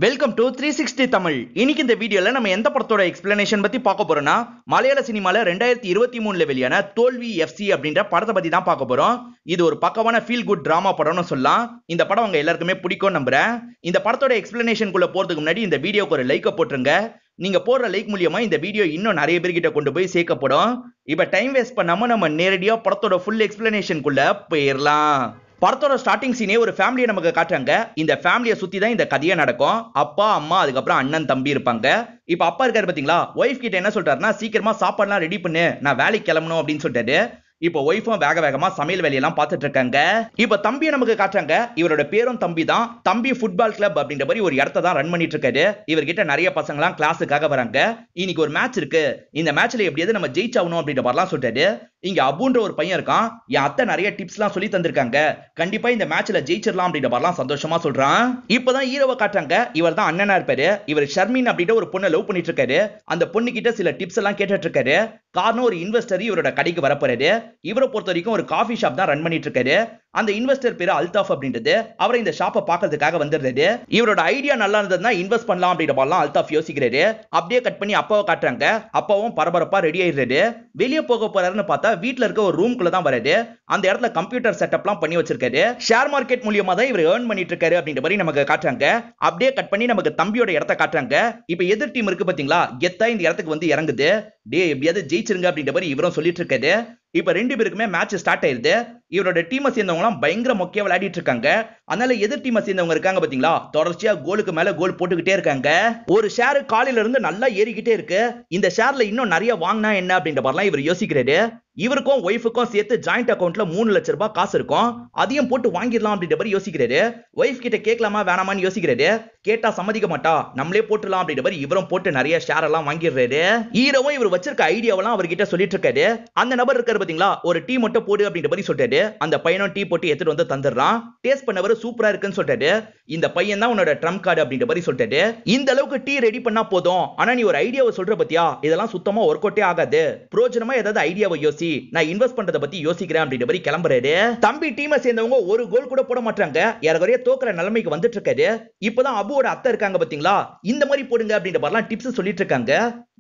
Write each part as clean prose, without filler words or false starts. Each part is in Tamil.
Welcome to 360 Tamil. இன்னைக்கு இந்த வீடியோல நம்ம எந்த படத்தோட எக்ஸ்பிளனேஷன் பத்தி பார்க்க போறோம்னா, மலையாள சினிமால 2023ல வெளியான தோல்வி எஃப்சி அப்படின்ற படத்தை பத்தி தான் பார்க்க போறோம். இது ஒரு பக்கவான ஃபீல் குட் டிராமா படம்னு சொல்லலாம். இந்த படம் உங்க எல்லாருக்குமே பிடிக்கும் நம்புறேன். இந்த படத்தோட எக்ஸ்பிளனேஷனுக்குள்ள போறதுக்கு முன்னாடி இந்த வீடியோக்கு ஒரு லைக் போட்டுருங்க. நீங்க போடுற லைக் மூலியமா இந்த வீடியோ இன்னும் நிறைய பேர்கிட்ட கொண்டு போய் சேர்க்கப்படும். இப்ப டைம் வேஸ்ட் பண்ணாம நம்ம நேரடியா படத்தோட ஃபுல் எக்ஸ்பிளனேஷனுக்குள்ள போயிடலாம். படத்தோட ஸ்டார்டிங் சீனே ஒரு ஃபேமிலியை நமக்கு காட்டுறாங்க. இந்த ஃபேமிலியை சுத்தி தான் இந்த கதையே நடக்கும். அப்பா அம்மா அதுக்கப்புறம் அண்ணன் தம்பி இருப்பாங்க. இப்ப அப்பா இருக்காரு பாத்தீங்களா, ஒய்ஃப் கிட்ட என்ன சொல்றாருன்னா, சீக்கிரமா சாப்பாடுலாம் ரெடி பண்ணு, நான் வேலைக்கு கிளம்பணும் அப்படின்னு சொல்லிட்டாரு. இப்ப ஒய்ஃபும் வேக வேகமா சமையல் வேலையெல்லாம் பார்த்துட்டு இருக்காங்க. இப்ப தம்பியை நமக்கு காட்டுறாங்க. இவரோட பேரும் தம்பி தான். தம்பி ஃபுட்பால் கிளப் அப்படின்ற மாதிரி ஒரு இடத்த தான் ரன் பண்ணிட்டு இருக்காரு. இவர்கிட்ட நிறைய பசங்கலாம் கிளாஸுக்காக வராங்க. இன்னைக்கு ஒரு மேட்ச் இருக்கு, இந்த மேட்ச்ல எப்படியாவது நம்ம ஜெயிச்சாகணும் அப்படின்ற மாதிரிலாம் சொல்லிட்டாரு. இங்க அபுன்ற ஒரு பையன் இருக்கான். என் அத்தை நிறைய டிப்ஸ்லாம் சொல்லி தந்திருக்காங்க, கண்டிப்பா இந்த மேட்ச்ல ஜெயிச்சிடலாம் அப்படின்ற மாதிரிலாம் சந்தோஷமா சொல்றான். இப்பதான் ஹீரோவை காட்டுறாங்க. இவர் தான் அண்ணனா இருப்பாரு. இவர் ஷர்மின் அப்படின்ற ஒரு பொண்ணை லவ் பண்ணிட்டு இருக்காரு. அந்த பொண்ணு கிட்ட சில டிப்ஸ் எல்லாம் கேட்டுட்டு இருக்காரு. காரணம் ஒரு இன்வெஸ்டர் இவரோட கடைக்கு வரப்போறாரு. இவரை பொறுத்த வரைக்கும் ஒரு காஃபி ஷாப் தான் ரன் பண்ணிட்டு இருக்காரு. அந்த இன்வெஸ்டர் பேரு அல்தாஃப் அப்படின்றது. அவரை இந்த ஷாப்பை பார்க்கிறதுக்காக வந்துடுறாரு. இவரோட ஐடியா நல்லா இருந்ததுன்னா இன்வெஸ்ட் பண்ணலாம் அப்படின்ற மாதிரிலாம் அல்தாஃப் யோசிக்கிறாரு. அப்படியே கட் பண்ணி அப்பாவை காட்டுறாங்க. அப்பாவும் பரபரப்பா ரெடி ஆயிடுறாரு. வெளியே போக போறாருன்னு பார்த்தா வீட்டுல இருக்க ஒரு ரூம்குள்ள தான் வராரு. அந்த இடத்துல கம்ப்யூட்டர் செட்டப்லாம் பண்ணி வச்சிருக்காரு. ஷேர் மார்க்கெட் மூலியமா தான் இவர் ஏர்ன் பண்ணிட்டு இருக்காரு அப்படின்ற மாதிரி நமக்கு காட்டுறாங்க. அப்படியே கட் பண்ணி நமக்கு தம்பியோட இடத்தை காட்டுறாங்க. இப்ப எதிர் டீம் இருக்கு பாத்தீங்களா, கெத்தா இந்த இடத்துக்கு வந்து இறங்குது. டே எப்படியாவது ஜெயிச்சிருங்க அப்படின்ற மாதிரி இவரும் சொல்லிட்டு இருக்காரு. இப்ப ரெண்டு பேருக்குமே மேட்ச் ஸ்டார்ட் ஆயிருது. இவரோட டீமை சேர்ந்தவங்க பயங்கர மொக்கையா விளையாடிட்டு இருக்காங்க. அதனால எதிர் டீமை சேர்ந்தவங்க இருக்காங்க பாத்தீங்களா, தொடர்ச்சியா கோலுக்கு மேல கோல் போட்டுக்கிட்டே இருக்காங்க. ஒரு ஷேர் காலையில இருந்து நல்லா ஏறிக்கிட்டே இருக்கு. இந்த ஷேர்ல இன்னும் நிறைய வாங்கினா என்ன அப்படின்ற மாதிரிலாம் இவர் யோசிக்கிறாரு. இவருக்கும் ஒய்ஃபுக்கும் சேர்த்து ஜாயிண்ட் அக்கவுண்ட்ல 3 லட்சம் ரூபாய் காசு இருக்கும். அதையும் போட்டு வாங்கிடலாம் அப்படின்ற மாதிரி யோசிக்கிறாரு. ஒய்ஃப் கிட்ட கேட்கலாமா வேணாமான்னு யோசிக்கிறாரு. கேட்டா சம்மதிக்க மாட்டா, நம்மளே போட்டுலாம் அப்படின்ற மாதிரி இவரும் போட்டு நிறைய ஷேர் எல்லாம் வாங்கிடுறாரு. ஹீரோவும் இவர் வச்சிருக்க ஐடியாவெல்லாம் அவர்கிட்ட சொல்லிட்டு இருக்காரு. அந்த நபர் இருக்காரு பாத்தீங்களா, ஒரு டீ மட்டும் போடு அப்படின்ற மாதிரி சொல்றாரு. அந்த பையனும் டீ போட்டு எடுத்துட்டு வந்து தந்துடுறான். டேஸ்ட் பண்ணவர் சூப்பரா இருக்குன்னு சொல்றாரு. இந்த பையன் தான் உன்னோட ட்ரம்ப் கார்டு அப்படின்ற மாதிரி சொல்றாரு. இந்த அளவுக்கு டீ ரெடி பண்ணா போதும், ஆனா நீ ஒரு ஐடியாவை சொல்ற பத்தியா, இதெல்லாம் சுத்தமா ஒர்க் அவுட்டே ஆகாது. பிரோஜனமா ஏதாவது ஐடியாவை யோசி, நான் இன்வெஸ்ட் பண்றத பத்தி யோசிக்கிறேன் அப்படின்ற மாதிரி கிளம்புறாரு. தம்பி டீமை சேர்ந்தவங்க ஒரு கோல் கூட போட மாட்டாங்க. யாரவரைய தோக்குற நிலைமைக்கு வந்துட்டு இருக்காரு. இப்பதான் அபுவோட அத்தை இருக்காங்க பாத்தீங்களா, இந்த மாதிரி போடுங்க அப்படின்ற மாதிரிலாம் டிப்ஸ் சொல்லிட்டு இருக்காங்க.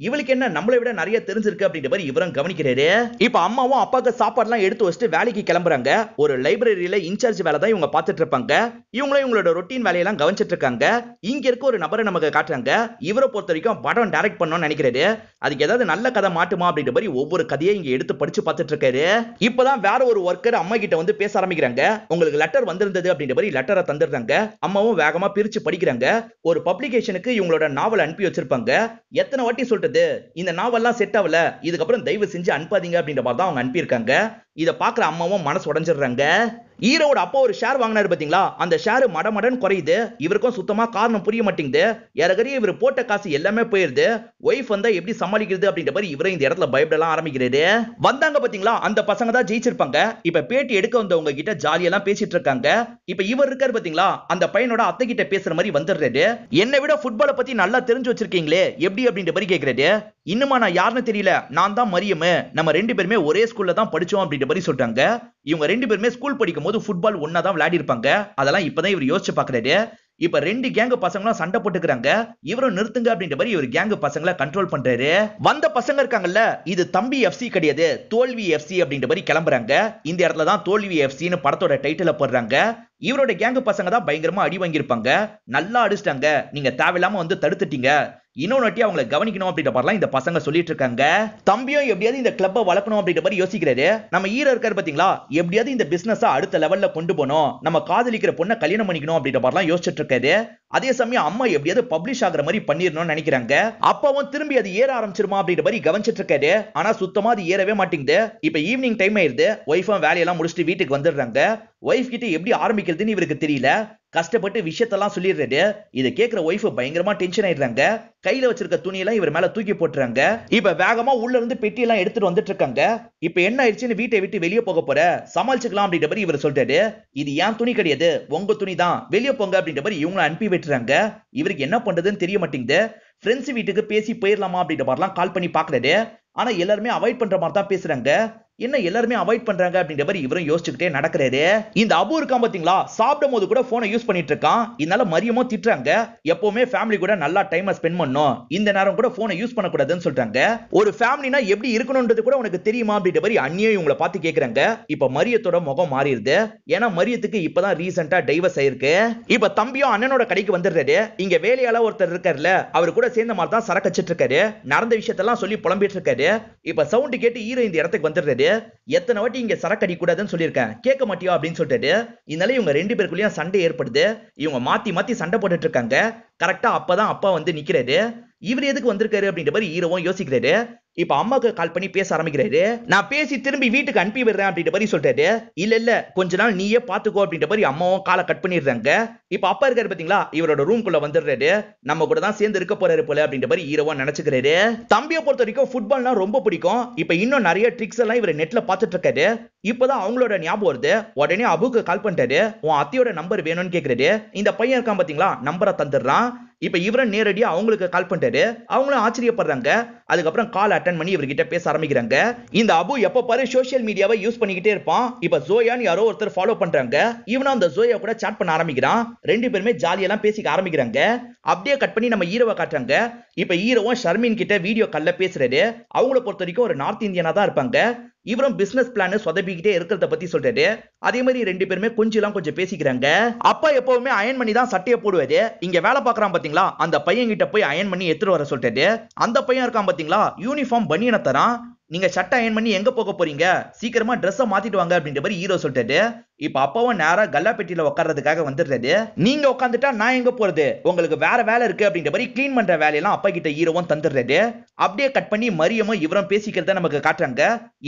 இவளுக்கு என்ன நம்மளை விட நிறைய தெரிஞ்சிருக்கு அப்படின்ற மாதிரி இவரும் கவனிக்கிறாரு. இப்ப அம்மாவும் அப்பாவுக்கு சாப்பாடுலாம் எடுத்து வச்சுட்டு வேலைக்கு கிளம்புறாங்க. ஒரு லைப்ரரியில இன்சார்ஜ் வேலை தான் இவங்க பார்த்துட்டு இருப்பாங்க. இவங்களும் இவங்களோட ரொட்டீன் வேலையெல்லாம் கவனிச்சிட்டு இருக்காங்க. இங்க இருக்க ஒரு நபரை நமக்கு காட்டுறாங்க. இவரை பொறுத்த வரைக்கும் படம் டைரக்ட் பண்ணணும்னு நினைக்கிறாரு. அதுக்கு ஏதாவது நல்ல கதை மாட்டுமா அப்படின்ற மாதிரி ஒவ்வொரு கதையை இங்க எடுத்து படிச்சு பார்த்துட்டு இருக்காரு. இப்பதான் வேற ஒரு ஒர்க்கர் அம்மா கிட்ட வந்து பேச ஆரம்பிக்கிறாங்க. உங்களுக்கு லெட்டர் வந்திருந்தது அப்படின்ற மாதிரி லெட்டரை தந்துடுறாங்க. அம்மாவும் வேகமா பிரிச்சு படிக்கிறாங்க. ஒரு பப்ளிகேஷனுக்கு இவங்களோட நாவல் அனுப்பி வச்சிருப்பாங்க. எத்தனை வாட்டி சொல்றது, இந்த நாவல்லாம் செட் ஆகல, இதுக்கப்புறம் தயவு செஞ்சு அனுப்பாதீங்க அப்படின்ற மாதிரி தான் அவங்க அனுப்பியிருக்காங்க. இத பாக்குற அம்மாவும் மனசு உடைஞ்சிடுறாங்க. ஹீரோட அப்பா ஒரு ஷேர் வாங்கினாரு பாத்தீங்களா, அந்த ஷேர் மடமடன் குறையுது. இவருக்கும் சுத்தமா காரணம் புரிய மாட்டேங்குது. யாரகரிய இவர் போட்ட காசு எல்லாமே போயிருது. ஒய்ஃப் வந்தா எப்படி சமாளிக்கிறது அப்படின்ற மாதிரி இவரே இந்த இடத்துல பயப்படலாம் ஆரம்பிக்கிறாரு. வந்தாங்க பாத்தீங்களா, அந்த பசங்க தான் ஜெயிச்சிருப்பாங்க. இப்ப பேட்டி எடுக்க வந்தவங்க கிட்ட ஜாலியெல்லாம் பேசிட்டு இருக்காங்க. இப்ப இவர் இருக்காரு பாத்தீங்களா, அந்த பையனோட அத்தை கிட்ட பேசுற மாதிரி வந்துடுறாரு. என்னை விட ஃபுட்பாலை பத்தி நல்லா தெரிஞ்சு வச்சிருக்கீங்களே, எப்படி அப்படின்ற மாதிரி கேக்குறாரு. இன்னுமா நான் யாருன்னு தெரியல, நான் தான் மரியம், நம்ம ரெண்டு பேருமே ஒரே ஸ்கூல்ல தான் படிச்சோம் அப்படின்ற மாதிரி சொல்றாங்க. இவங்க ரெண்டு பேருமே ஸ்கூல் படிக்கும் போது ஃபுட்பால் ஒன்னா தான் விளையாடி இருப்பாங்க. அதெல்லாம் இப்பதான் இவர் யோசிச்சு பாக்குறாரு. இப்ப ரெண்டு கேங் பசங்களும் சண்டை போட்டுக்கிறாங்க. இவரும் நிறுத்துங்க அப்படின்ற மாதிரி இவர் கேங் பசங்களை கண்ட்ரோல் பண்றாரு. வந்த பசங்க இருக்காங்கல்ல, இது தம்பி எஃப்சி கிடையாது, தோல்வி எஃப்சி அப்படின்ற மாதிரி கிளம்புறாங்க. இந்த இடத்துல தான் தோல்வி எஃப்சின்னு படத்தோட டைட்டில போடுறாங்க. இவரோட கேங் பசங்க தான் பயங்கரமா அடி வாங்கியிருப்பாங்க. நல்லா அடிச்சிட்டாங்க, நீங்க தேவையில்லாம வந்து தடுத்துட்டீங்க, இன்னொரு வாட்டி அவங்களை கவனிக்கணும் அப்படின்ற மாதிரிலாம் இந்த பசங்க சொல்லிட்டு இருக்காங்க. தம்பியும் எப்படியாவது இந்த கிளப்பை வளர்க்கணும் அப்படின்ற மாதிரி யோசிக்கிறாரு. நம்ம ஹீரோ இருக்காரு பாத்தீங்களா, எப்படியாவது இந்த பிசினஸ் அடுத்த லெவல்ல கொண்டு போகணும், நம்ம காதலிக்கிற பொண்ணை கல்யாணம் பண்ணிக்கணும் அப்படின்ற மாதிரிலாம் யோசிச்சுட்டு இருக்காரு. அதே சமயம் அம்மா எப்படியாவது பப்ளிஷ் ஆகிற மாதிரி பண்ணிடணும்னு நினைக்கிறாங்க. அப்பாவும் திரும்பி அது ஏற ஆரம்பிச்சிருமா அப்படின்ற மாதிரி கவனிச்சிட்டு இருக்காரு. ஆனா சுத்தமா அது ஏறவே மாட்டேங்குது. இப்ப ஈவினிங் டைம் ஆயிருது. ஒய்ஃபும் வேலையெல்லாம் முடிச்சுட்டு வீட்டுக்கு வந்துடுறாங்க. ஒய்ஃப் கிட்ட எப்படி ஆரம்பிக்கிறதுன்னு இவருக்கு தெரியல. கஷ்டப்பட்டு விஷயத்தெல்லாம் சொல்லிடுறாரு. இதை கேட்கிற ஒய்ஃப் பயங்கரமா டென்ஷன் ஆயிடுறாங்க. கையில வச்சிருக்க துணியெல்லாம் இவர் மேல தூக்கி போட்டுறாங்க. இப்ப வேகமா உள்ள இருந்து பெட்டி எல்லாம் எடுத்துட்டு வந்துட்டு இருக்காங்க. இப்ப என்ன ஆயிடுச்சுன்னு வீட்டை விட்டு வெளியே போக போற, சமாளிச்சுக்கலாம் அப்படின்ற மாதிரி இவர் சொல்றாரு. இது ஏன் துணி கிடையாது, உங்க துணி தான், வெளியே போங்க அப்படின்ற மாதிரி இவங்களை அனுப்பி விட்டுறாங்க. இவருக்கு என்ன பண்றதுன்னு தெரிய மாட்டேங்குது. ஃப்ரெண்ட்ஸ் வீட்டுக்கு பேசி போயிடலாமா அப்படின்ற மாதிரிலாம் கால் பண்ணி பாக்குறாரு. ஆனா எல்லாருமே அவாய்ட் பண்ற மாதிரி தான் பேசுறாங்க. என்ன எல்லாருமே அவாய்ட் பண்றாங்க அப்படின்ற மாதிரி இவரும் யோசிச்சுக்கிட்டே நடக்கிறாரு. இந்த அபு இருக்கான் பாத்தீங்களா, சாப்பிடும் போது கூட போனை யூஸ் பண்ணிட்டு இருக்கான். இதனால மரியமோ திட்டுறாங்க, எப்பவுமே ஃபேமிலி கூட நல்லா டைம் ஸ்பெண்ட் பண்ணணும், இந்த நேரம் கூட போனை யூஸ் பண்ணக்கூடாதுன்னு சொல்றாங்க. ஒரு ஃபேமிலினா எப்படி இருக்கணும்ன்றது கூட உனக்கு தெரியுமா அப்படின்ற மாதிரி அண்ணியே இவங்களை பார்த்து கேக்குறாங்க. இப்ப மரியத்தோட முகம் மாறிடுது. ஏன்னா மரியத்துக்கு இப்பதான் ரீசெண்டா டைவர்ஸ் ஆயிருக்கு. இப்ப தம்பியும் அண்ணனோட கடைக்கு வந்துடுறாரு. இங்க வேலையால ஒருத்தர் இருக்காருல்ல, அவர் கூட சேர்ந்த மாதிரி தான் சரக்கு வச்சிட்டு இருக்காரு. நடந்த விஷயத்தெல்லாம் சொல்லி புலம்பிட்டு இருக்காரு. இப்ப சவுண்ட் கேட்டு ஹீரோ இந்த இடத்துக்கு வந்துடுறாரு. எத்தனை வாட்டி இங்க சரக்கு அடி கூடாதுன்னு சொல்லியிருக்கேன், கேட்க மாட்டியா அப்படின்னு சொல்லிட்டு. இதனால இவங்க ரெண்டு பேருக்குள்ளேயும் சண்டை ஏற்படுது. இவங்க மாத்தி மாத்தி சண்டை போட்டுட்டு இருக்காங்க. கரெக்டா அப்பதான் அப்பா வந்து நிக்கிறாரு. இவர் எதுக்கு வந்திருக்காரு அப்படின்ற மாதிரி ஹீரோவும் யோசிக்கிறாரு. இப்ப அம்மாக்கு கால் பண்ணி பேச ஆரம்பிக்கிறாரு. நான் பேசி திரும்பி வீட்டுக்கு அனுப்பி விடுறேன் அப்படின்ற மாதிரி சொல்றாரு. இல்ல கொஞ்ச நாள் நீயே பாத்துக்கோ அப்படின்ற மாதிரி அம்மாவும் காலை கட் பண்ணிடுறாங்க. இப்ப அப்பா இருக்காரு பாத்தீங்களா, இவரோட ரூம்குள்ள வந்துடுறாரு. நம்ம கூட தான் சேர்ந்து இருக்க போறாரு போல அப்படின்ற மாதிரி ஹீரோவா நினைச்சுக்கிறாரு. தம்பியை பொறுத்த வரைக்கும் ஃபுட்பால்னா ரொம்ப பிடிக்கும். இப்ப இன்னும் நிறைய ட்ரிக்ஸ் எல்லாம் இவர் நெட்ல பாத்துட்டு இருக்காரு. இப்பதான் அவங்களோட ஞாபகம் வருது. உடனே அபுக்கு கால் பண்ணிட்டாரு. உன் அத்தையோட நம்பர் வேணும்னு கேக்குறாரு. இந்த பையன் இருக்கான் பாத்தீங்களா, நம்பரை தந்துடுறான். இப்ப இவரும் நேரடியா அவங்களுக்கு கால் பண்ணிட்டாரு. அவங்களும் ஆச்சரியப்படுறாங்க. அதுக்கப்புறம் கால் அட்டன் பண்ணி இவர்கிட்ட பேச ஆரம்பிக்கிறாங்க. இந்த அபு எப்ப பாரு சோஷியல் மீடியாவை யூஸ் பண்ணிக்கிட்டே இருப்பான். இப்ப ஜோயான்னு யாரோ ஒருத்தர் ஃபாலோ பண்றாங்க. இவனும் அந்த ஜோயா கூட சாட் பண்ண ஆரம்பிக்கிறான். ரெண்டு பேருமே ஜாலியெல்லாம் பேசிக்க ஆரம்பிக்கிறாங்க. அப்படியே கட் பண்ணி நம்ம ஹீரோவை காட்டுறாங்க. இப்ப ஹீரோவும் ஷர்மின் கிட்ட வீடியோ கால்ல பேசுறாரு. அவங்கள பொறுத்த வரைக்கும் ஒரு நார்த் இந்தியனா தான் இருப்பாங்க. இவரும் பிசினஸ் பிளான் சொதப்பிக்கிட்டே இருக்கிறத பத்தி சொல்றாரு. அதே மாதிரி ரெண்டு பேருமே கொஞ்சம் பேசிக்கிறாங்க. அப்பா எப்பவுமே அயன் பண்ணி தான் சட்டையை போடுவாரு. இங்க வேலை பாக்குறான் பாத்தீங்களா, அந்த பையன் கிட்ட போய் அயன் பண்ணி எடுத்துட்டு வர சொல்லிட்டாரு. அந்த பையன் இருக்கான் பாத்தீங்களா, யூனிஃபார்ம் பனியனை தரான். நீங்க சட்டை அயன் பண்ணி எங்க போக போறீங்க, சீக்கிரமா ட்ரெஸ்ஸை மாத்திட்டு வாங்க அப்படின்ற மாதிரி ஹீரோ சொல்லிட்டாரு. இப்ப அப்பாவும் நேரா கல்லா பெட்டியில உட்கார்றதுக்காக வந்துடுறாரு. நீங்க உட்காந்துட்டா நான் எங்க போறது, உங்களுக்கு வேற வேலை இருக்கு அப்படின்ற மாதிரி கிளீன் பண்ற வேலையெல்லாம் அப்பா கிட்ட ஹீரோவும் தந்துடுறாரு. அப்படியே கட் பண்ணி மரியமும் இவரும் பேசிக்கிறத நமக்கு காட்டுறாங்க.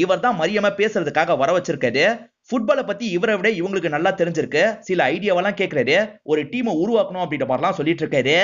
இவர் தான் மரியமா பேசுறதுக்காக வர வச்சிருக்காரு. ஃபுட்பாலை பத்தி இவரை விட இவங்களுக்கு நல்லா தெரிஞ்சிருக்கு. சில ஐடியாவெல்லாம் கேட்கிறாரு. ஒரு டீமை உருவாக்கணும் அப்படின்ற மாதிரிலாம் சொல்லிட்டு இருக்காரு.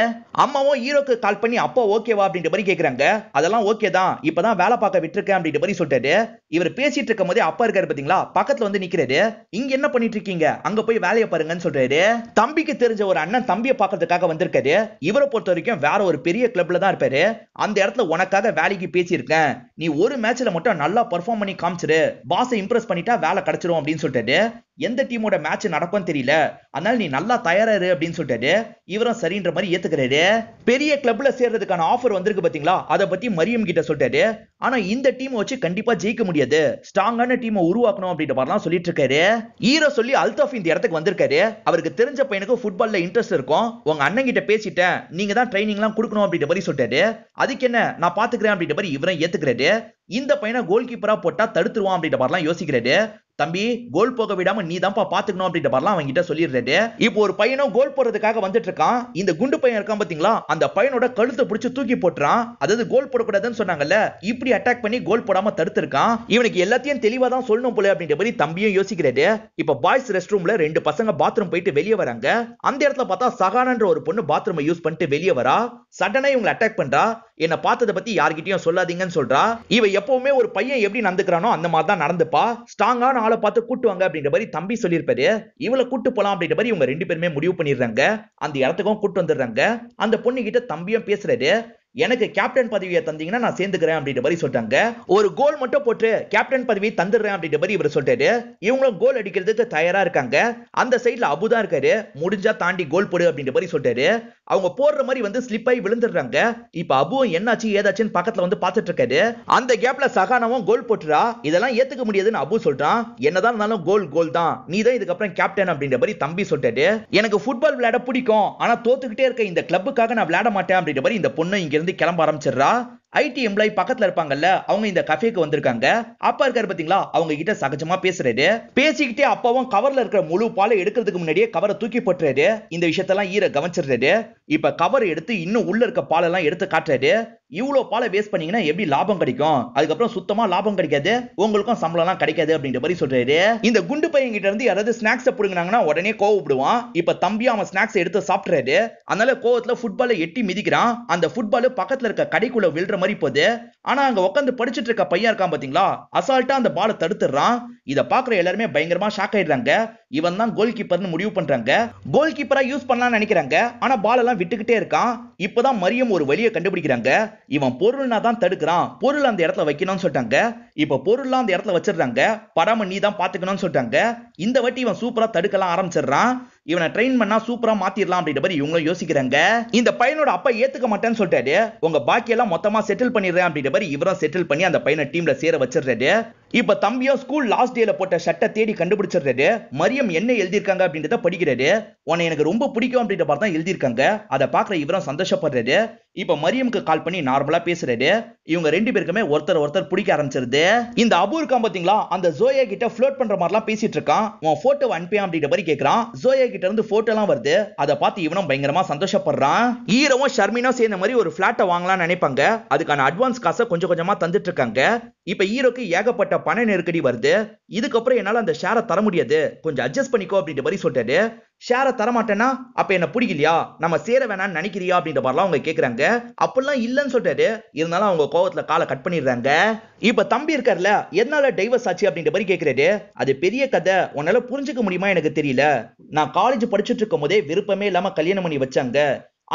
அம்மாவும் ஹீரோக்கு கால் பண்ணி அப்பா ஓகேவா அப்படின்ற மாதிரி கேக்குறாங்க. அதெல்லாம் ஓகே தான், இப்பதான் வேலை பார்க்க விட்டுருக்கேன் அப்படின்ற மாதிரி சொல்லிட்டாரு. இவர் பேசிட்டு இருக்கும் போதே அப்பா இருக்காரு பாத்தீங்களா, பக்கத்துல வந்து நிக்கிறாரு. இங்க என்ன பண்ணிட்டு இருக்கீங்க, அங்க போய் வேலையை பாருங்கன்னு சொல்றாரு. தம்பிக்கு தெரிஞ்ச ஒரு அண்ணன் தம்பியை பார்க்கறதுக்காக வந்திருக்காரு. இவரை பொறுத்த வரைக்கும் வேற ஒரு பெரிய கிளப்ல தான் இருப்பாரு. அந்த இடத்துல உனக்காக வேலைக்கு பேசியிருக்கேன், நீ ஒரு மேட்ச்ல மட்டும் நல்லா பெர்ஃபார்ம் பண்ணி காமிச்சிரு, பாஸை இம்ப்ரெஸ் பண்ணிட்டா வேலை கிடைச்சிரும் அப்படின்னு சொல்லிட்டாரு. எந்த டீமோட மேட்ச் நடக்கும்னு தெரியல, அதனால நீ நல்லா தயாராரு அப்படின்னு சொல்லிட்டாரு. இவரும் சரின்ற மாதிரி ஏத்துக்கிறாரு. பெரிய கிளப்ல சேர்றதுக்கான ஆஃபர் வந்திருக்கு பாத்தீங்களா, அதை பத்தி மரியம் கிட்ட சொல்லிட்டாரு. ஆனா இந்த டீம் வச்சு கண்டிப்பா ஜெயிக்க முடியாது, ஸ்ட்ராங்கான டீமை உருவாக்கணும் அப்படின்ற மாதிரிலாம் சொல்லிட்டு இருக்காரு. ஹீரோ சொல்லி அல்தாஃப் இந்த இடத்துக்கு வந்திருக்காரு. அவருக்கு தெரிஞ்ச பையனுக்கு ஃபுட்பால்ல இன்ட்ரெஸ்ட் இருக்கும். உங்க அண்ணன் கிட்ட பேசிட்டேன், நீங்க தான் ட்ரைனிங் எல்லாம் கொடுக்கணும் அப்படின்ற மாதிரி சொல்லிட்டாரு. அதுக்கு என்ன, நான் பாத்துக்கிறேன் அப்படின்ற மாதிரி இவரும் ஏத்துக்கிறாரு. இந்த பையனை கோல் கீப்பரா போட்டா தடுத்துருவான் அப்படின்ற மாதிரிலாம் யோசிக்கிறாரு. தம்பி கோல் போக விடாம நீ தான்ப்பா பாத்துக்கணும் அப்படின்ற மாதிரிலாம் அவங்க கிட்ட சொல்லிடுறாரு. இப்போ ஒரு பையனும் கோல் போறதுக்காக வந்துட்டு இருக்கான். இந்த குண்டு பையன் இருக்கான் பாத்தீங்களா, அந்த பையனோட கழுத்தை பிடிச்சு தூக்கி போட்டுறான். அதாவது கோல் போடக்கூடாதுன்னு சொன்னாங்கல்ல, இப்படி அட்டாக் பண்ணி கோல் போடாம தடுத்திருக்கான். இவனுக்கு எல்லாத்தையும் தெளிவா தான் சொல்லணும் போல அப்படின்ற மாதிரி தம்பியும் யோசிக்கிறாரு. இப்ப பாய்ஸ் ரெஸ்ட் ரூம்ல ரெண்டு பசங்க பாத்ரூம் போயிட்டு வெளியே வராங்க. அந்த இடத்துல பார்த்தா சகானன்ற ஒரு பொண்ணு பாத்ரூம் யூஸ் பண்ணிட்டு வெளியே வரா. சடனா இவங்களை அட்டாக் பண்றா. என்ன பார்த்ததை பத்தி யார்கிட்டயும் சொல்லாதீங்கன்னு சொல்றா. இவ எப்பவுமே ஒரு பையன் எப்படி நடந்துக்கிறானோ அந்த மாதிரி தான் நடந்துப்பா. ஸ்ட்ராங்கான ஆளை பார்த்து கூட்டுவாங்க அப்படின்ற மாதிரி தம்பி சொல்லியிருப்பாரு. இவளை கூட்டு போலாம் அப்படின்ற மாதிரி இவங்க ரெண்டு பேருமே முடிவு பண்ணிடுறாங்க. அந்த இடத்துக்கும் கூட்டு வந்துடுறாங்க. அந்த பொண்ணு கிட்ட தம்பியும் பேசுறாரு. எனக்கு கேப்டன் பதவியை தந்தீங்கன்னா நான் சேர்ந்துக்கிறேன் அப்படின்ற மாதிரி சொல்றாங்க. ஒரு கோல் மட்டும் போட்டு கேப்டன் பதவியை தந்துடுறேன் அப்படின்ற மாதிரி இவர் சொல்றாரு. இவங்களும் கோல் அடிக்கிறதுக்கு தயாரா இருக்காங்க. அந்த சைட்ல அபுதான் இருக்காரு. முடிஞ்சா தாண்டி கோல் போடு அப்படின்ற மாதிரி சொல்றாரு. அவங்க போடுற மாதிரி வந்து ஸ்லிப் ஆகி விழுந்துடுறாங்க. இப்ப அபுவும் என்னாச்சு ஏதாச்சுன்னு பக்கத்துல வந்து பாத்துட்டு இருக்காரு. அந்த கேப்ல சகானாவும் கோல் போட்டுறா. இதெல்லாம் ஏத்துக்க முடியாதுன்னு அபு சொல்றான். என்னதான் இருந்தாலும் கோல் கோல் தான், நீ தான் இதுக்கப்புறம் கேப்டன் அப்படின்ற மாதிரி தம்பி சொல்றாரு. எனக்கு ஃபுட்பால் விளையாட பிடிக்கும், ஆனா தோத்துக்கிட்டே இருக்க இந்த கிளப்புக்காக நான் விளையாட மாட்டேன் அப்படின்ற மாதிரி இந்த பொண்ணு இங்க இருந்து கிளம்ப ஆரம்பிச்சிடுறா. ஐடி எம்ப்ளாயி பக்கத்துல இருப்பாங்கல்ல, அவங்க இந்த கஃபேக்கு வந்திருக்காங்க. அப்பா இருக்காரு பாத்தீங்களா, அவங்க கிட்ட சகஜமா பேசுறாரு. பேசிக்கிட்டே அப்பாவும் கவர்ல இருக்கிற முழு பாலை எடுக்கிறதுக்கு முன்னாடியே கவரை தூக்கி போட்டுறாரு. இந்த விஷயத்தெல்லாம் ஈர கவனிச்சிடுறாரு. இப்ப கவர் எடுத்து இன்னும் உள்ள இருக்க பாலெல்லாம் எடுத்து காட்டுறாரு. இவ்வளவு பாலை வேஸ்ட் பண்ணீங்கன்னா எப்படி லாபம் கிடைக்கும், அதுக்கப்புறம் சுத்தமா லாபம் கிடைக்காது, உங்களுக்கும் சம்பளம் எல்லாம் கிடைக்காது அப்படின்ற மாதிரி சொல்றாரு. இந்த குண்டு பையன் கிட்ட இருந்து யாராவது ஸ்நாக்ஸ் புடுங்கினாங்கன்னா உடனே கோவப்படுவான். இப்ப தம்பி அவன் ஸ்நாக்ஸ் எடுத்து சாப்பிடுறாரு. அதனால கோவத்துல ஃபுட்பாலை எட்டி மிதிக்கிறான். அந்த ஃபுட்பால் பக்கத்துல இருக்க கடைக்குள்ள விழுற மாதிரி போகுது. ஆனா அங்க உட்காந்து படிச்சிட்டு இருக்க பையன் இருக்கான் பாத்தீங்களா, அசால்ட்டா அந்த பாலை தடுத்துறான். இத பாக்குற எல்லாருமே பயங்கரமா ஷாக் ஆயிடுறாங்க. இவன் தான் கோல் கீப்பர்னு முடிவு பண்றாங்க. கோல் கீப்பரா யூஸ் பண்ணலாம்னு நினைக்கிறாங்க. ஆனா பால் எல்லாம் விட்டுக்கிட்டே இருக்கான். இப்பதான் மரியம் ஒரு வழியை கண்டுபிடிக்கிறாங்க. இவன் பொருள்னா தான் தடுக்கிறான், பொருள் அந்த இடத்துல வைக்கணும்னு சொல்லிட்டாங்க. இப்ப பொருள்லாம் அந்த இடத்துல வச்சிடுறாங்க. படாம நீ தான் பாத்துக்கணும்னு சொல்லிட்டாங்க. இந்த வாட்டி இவன் சூப்பரா தடுக்கலாம் ஆரம்பிச்சிடுறான். இவனை ட்ரெயின் பண்ணா சூப்பரா மாத்திரலாம் அப்படின்ற மாதிரி இவங்களும் யோசிக்கிறாங்க. இந்த பையனோட அப்பா ஏத்துக்க மாட்டேன்னு சொல்லிட்டாரு. உங்க பாக்கியெல்லாம் மொத்தமா செட்டில் பண்ணிடுறேன் அப்படின்ற மாதிரி இவரும் செட்டில் பண்ணி அந்த பையனை டீம்ல சேர வச்சிடுறாரு. இப்ப தம்பியும் ஸ்கூல் லாஸ்ட் டேல போட்ட ஷர்ட்டை தேடி கண்டுபிடிச்சிடுறாரு. மரியம் என்ன எழுதியிருக்காங்க அப்படின்றத படிக்கிறாரு. உன்னை எனக்கு ரொம்ப பிடிக்கும் அப்படின்ற மாதிரி தான் எழுதியிருக்காங்க. அதை பாக்குற இவரும் சந்தோஷப்படுறாரு. இப்ப மரியமுக்கு கால் பண்ணி நார்மலா பேசுறாரு. இவங்க ரெண்டு பேருக்குமே ஒருத்தர் பிடிக்க ஆரம்பிச்சிருது. இந்த அபு இருக்கான் பாத்தீங்களா, அந்த ஜோயா கிட்ட ஃப்ளோட் பண்ற மாதிரிலாம் பேசிட்டு இருக்கான். உன் போட்டோ அனுப்பியா அப்படின்ற மாதிரி கேக்குறான். ஜோயா கிட்ட இருந்து போட்டோ எல்லாம் வருது. அதை பார்த்து இவனும் பயங்கரமா சந்தோஷப்படுறான். ஈரவும் ஷர்மினும் சேர்ந்த மாதிரி ஒரு பிளாட்டை வாங்கலாம்னு நினைப்பாங்க. அதுக்கான அட்வான்ஸ் காசை கொஞ்சம் கொஞ்சமா தந்துட்டு இருக்காங்க. இப்ப ஹீரோக்கு ஏகப்பட்ட பண நெருக்கடி வருது. இதுக்கப்புறம் என்னால அந்த ஷேரை தர முடியாது, கொஞ்சம் அட்ஜஸ்ட் பண்ணிக்கோ அப்படின்ற மாதிரி சொல்லிட்டாரு. ஷேரை தர மாட்டேன்னா அப்ப என்ன பிடிக்கலையா, நம்ம சேர வேணாம்னு நினைக்கிறியா அப்படின்ற மாதிரிலாம் அவங்க கேக்குறாங்க. அப்படிலாம் இல்லன்னு சொல்லிட்டாரு. இருந்தாலும் அவங்க கோவத்துல காலை கட் பண்ணிடுறாங்க. இப்ப தம்பி இருக்கார்ல, எதனால டைவர்ஸ் ஆச்சு அப்படின்ற மாதிரி கேக்குறாரு. அது பெரிய கதை, உன்னால புரிஞ்சுக்க முடியுமா எனக்கு தெரியல. நான் காலேஜ் படிச்சுட்டு இருக்கும் போதே விருப்பமே இல்லாம கல்யாணம் பண்ணி வச்சாங்க.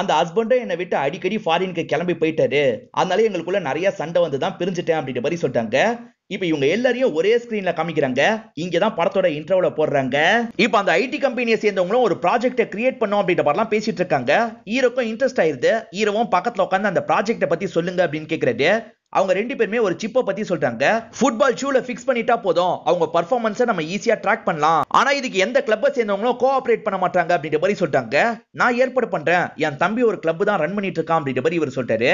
அந்த ஹஸ்பண்டும் என்னை விட்டு அடிக்கடி ஃபாரினுக்கு கிளம்பி போயிட்டாரு. அதனால எங்களுக்குள்ள நிறைய சண்டை வந்து தான் பிரிஞ்சுட்டேன் அப்படின்ற மாதிரி சொல்லிட்டாங்க. இப்ப இவங்க எல்லாரையும் ஒரே ஸ்கிரீன்ல காமிக்கிறாங்க. இங்கதான் படத்தோட இன்ட்ரோல போடுறாங்க. இப்ப அந்த ஐடி கம்பெனியை சேர்ந்தவங்களும் ஒரு ப்ராஜெக்ட்டை கிரியேட் பண்ணோம் அப்படின்ற மாதிரிலாம் பேசிட்டு இருக்காங்க. ஹீரோக்கும் இன்ட்ரெஸ்ட் ஆயிருது. ஹீரோவும் பக்கத்துல உட்காந்து அந்த ப்ராஜெக்ட்டை பத்தி சொல்லுங்க அப்படின்னு கேக்குறாரு. அவங்க ரெண்டு பேருமே ஒரு சிப்பை பத்தி சொல்றாங்க. ஃபுட்பால் ஷூல ஃபிக்ஸ் பண்ணிட்டா போதும், அவங்க பெர்ஃபார்மன்ஸை நம்ம ஈஸியா ட்ராக் பண்ணலாம். ஆனா இதுக்கு எந்த கிளப்பை சேர்ந்தவங்களும் கோஆபரேட் பண்ண மாட்டாங்க அப்படின்ற மாதிரி சொல்லிட்டாங்க. நான் ஏற்பாடு பண்றேன், என் தம்பி ஒரு கிளப் தான் ரன் பண்ணிட்டு இருக்கான் அப்படின்ற மாதிரி இவர் சொல்லிட்டாரு.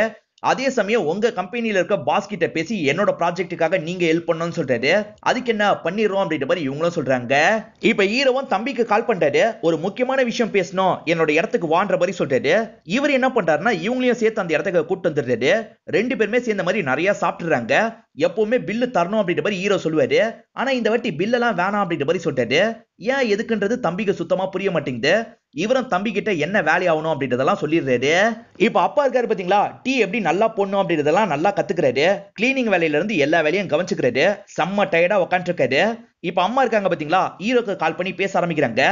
அதே சமயம் உங்க கம்பெனில இருக்க பாஸ் கிட்ட பேசி என்னோட ப்ராஜெக்ட்டுக்காக நீங்க ஹெல்ப் பண்ணணும்னு சொல்றாரு. அதுக்கு என்ன பண்ணிடுறோம் அப்படின்ற மாதிரி இவங்களும் சொல்றாங்க. இப்ப ஹீரோவும் தம்பிக்கு கால் பண்றாரு. ஒரு முக்கியமான விஷயம் பேசணும், என்னோட இடத்துக்கு வான்ற மாதிரி சொல்றாரு. இவர் என்ன பண்றாருன்னா இவங்களையும் சேர்த்து அந்த இடத்துக்கு கூட்டு வந்துடுறாரு. ரெண்டு பேருமே சேர்ந்த மாதிரி நிறைய சாப்பிட்டுறாங்க. எப்பவுமே பில்லு தரணும் அப்படின்ற மாதிரி ஹீரோ சொல்லுவாரு. ஆனா இந்த வாட்டி பில்லெல்லாம் வேணாம் அப்படின்ற மாதிரி சொல்றாரு. ஏன் எதுக்குன்றது தம்பிக்கு சுத்தமா புரிய மாட்டேங்குது. இவரும் தம்பி கிட்ட என்ன வேலை ஆகணும் அப்படின்றதெல்லாம் சொல்லிடுறாரு. இப்ப அப்பா இருக்காரு பாத்தீங்களா, டீ எப்படி நல்லா போடணும் அப்படின்றதெல்லாம் நல்லா கத்துக்கிறாரு. கிளீனிங் வேலையில இருந்து எல்லா வேலையும் கவனிச்சுக்கிறாரு. செம்ம டயர்டா உட்காந்துருக்காரு. இப்ப அம்மா இருக்காங்க பாத்தீங்களா, ஹீரோக்கு கால் பண்ணி பேச ஆரம்பிக்கிறாங்க.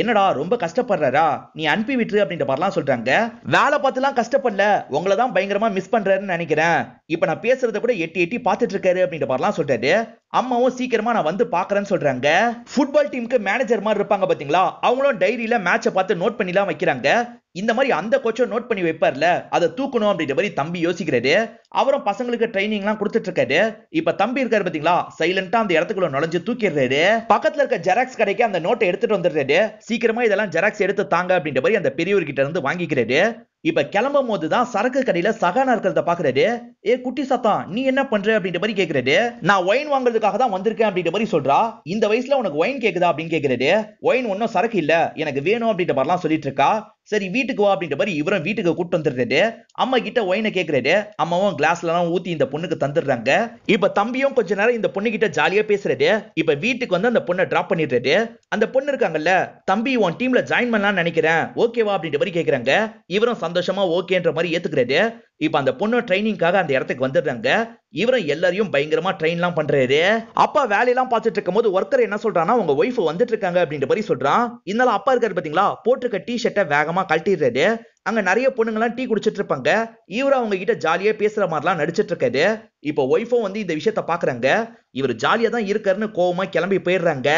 என்னடா ரொம்ப கஷ்டப்படுறாரா, நீ அனுப்பி விட்டுரு அப்படின்ற மாதிரிலாம் சொல்றாங்க. வேலை பார்த்துலாம் கஷ்டப்படல, உங்களை தான் பயங்கரமா மிஸ் பண்றாருன்னு நினைக்கிறேன். இப்ப நான் பேசுறத கூட எட்டி எட்டி பார்த்துட்டு இருக்காரு அப்படின்ற மாதிரிலாம் சொல்றாரு. அம்மாவும் சீக்கிரமா நான் வந்து பாக்குறேன்னு சொல்றாங்க. ஃபுட்பால் டீமுக்கு மேனேஜர் மாதிரி இருப்பாங்க பாத்தீங்களா, அவங்களும் டைரியில மேட்சை பார்த்து நோட் பண்ணிலாம் வைக்கிறாங்க. இந்த மாதிரி அந்த கோச்சும் நோட் பண்ணி வைப்பார்ல, அதை தூக்கணும் அப்படின்ற மாதிரி தம்பி யோசிக்கிறாரு. அவரும் பசங்களுக்கு ட்ரைனிங் எல்லாம் கொடுத்துட்டு இருக்காரு. இப்ப தம்பி இருக்காரு பாத்தீங்களா, சைலண்டா அந்த இடத்துக்குள்ள நுழைஞ்சு தூக்கிடுறாரு. பக்கத்துல இருக்க ஜெராக்ஸ் கடைக்கு அந்த நோட்டை எடுத்துட்டு வந்துடுறாரு. சீக்கிரமா இதெல்லாம் ஜெராக்ஸ் எடுத்து தாங்க அப்படின்ற மாதிரி அந்த பெரியவர்கிட்ட இருந்து வாங்கிக்கிறாரு. இப்ப கிளம்பும் போதுதான் சரக்கு கடையில சகானா இருக்கிறத பாக்குறாரு. ஏ குட்டி சத்தம், நீ என்ன பண்ற அப்படின்ற மாதிரி கேக்குறாரு. நான் ஒயின் வாங்குறதுக்காக தான் வந்திருக்கேன் அப்படின்ற மாதிரி சொல்றா. இந்த வயசுல உனக்கு ஒயின் கேக்குதா அப்படின்னு கேக்குறாரு. ஒயின் ஒன்னும் சரக்கு இல்ல, எனக்கு வேணும் அப்படின்ற மாதிரிலாம் சொல்லிட்டு இருக்கா. சரி வீட்டுக்கு வா அப்படின்ற மாதிரி இவரும் வீட்டுக்கு கூட்டு வந்துடுறாரு. அம்மா கிட்ட ஒயினை கேக்குறாரு. அம்மாவும் கிளாஸ்ல எல்லாம் ஊத்தி இந்த பொண்ணுக்கு தந்துடுறாங்க. இப்ப தம்பியும் கொஞ்ச நேரம் இந்த பொண்ணு கிட்ட ஜாலியா பேசுறாரு. இப்ப வீட்டுக்கு வந்து அந்த பொண்ணை டிராப் பண்ணிடுறாரு. அந்த பொண்ணு இருக்காங்கல்ல, தம்பி உன் டீம்ல ஜாயின் பண்ணலாம்னு நினைக்கிறேன், ஓகேவா அப்படின்ற மாதிரி கேக்குறாங்க. இவரும் சந்தோஷமா ஓகேன்ற மாதிரி ஏத்துக்கிறாரு. இப்ப அந்த பொண்ணு ட்ரைனிங்காக அந்த இடத்துக்கு வந்துடுறாங்க. இவரும் எல்லாரையும் பயங்கரமா ட்ரெயின்லாம் பண்றாரு. அப்பா வேலையெல்லாம் பார்த்துட்டு இருக்கும் போது ஒர்க்கர் என்ன சொல்றான்னா, உங்க ஒய்ஃப் வந்துட்டு இருக்காங்க அப்படின்ற மாதிரி சொல்றான். இதனால அப்பா இருக்காரு பாத்தீங்களா, போட்டிருக்க டி ஷர்ட்டை வேகமா கழட்டிடுறாரு. அங்க நிறைய பொண்ணுங்கலாம் டீ குடிச்சிட்டு இருப்பாங்க. இவரும் அவங்க கிட்ட ஜாலியா பேசுற மாதிரிலாம் நடிச்சிட்டு இருக்காரு. இப்ப ஒய்ஃபும் வந்து இந்த விஷயத்த பாக்குறாங்க. இவர் ஜாலியா தான் இருக்காருன்னு கோவமா கிளம்பி போயிடுறாங்க.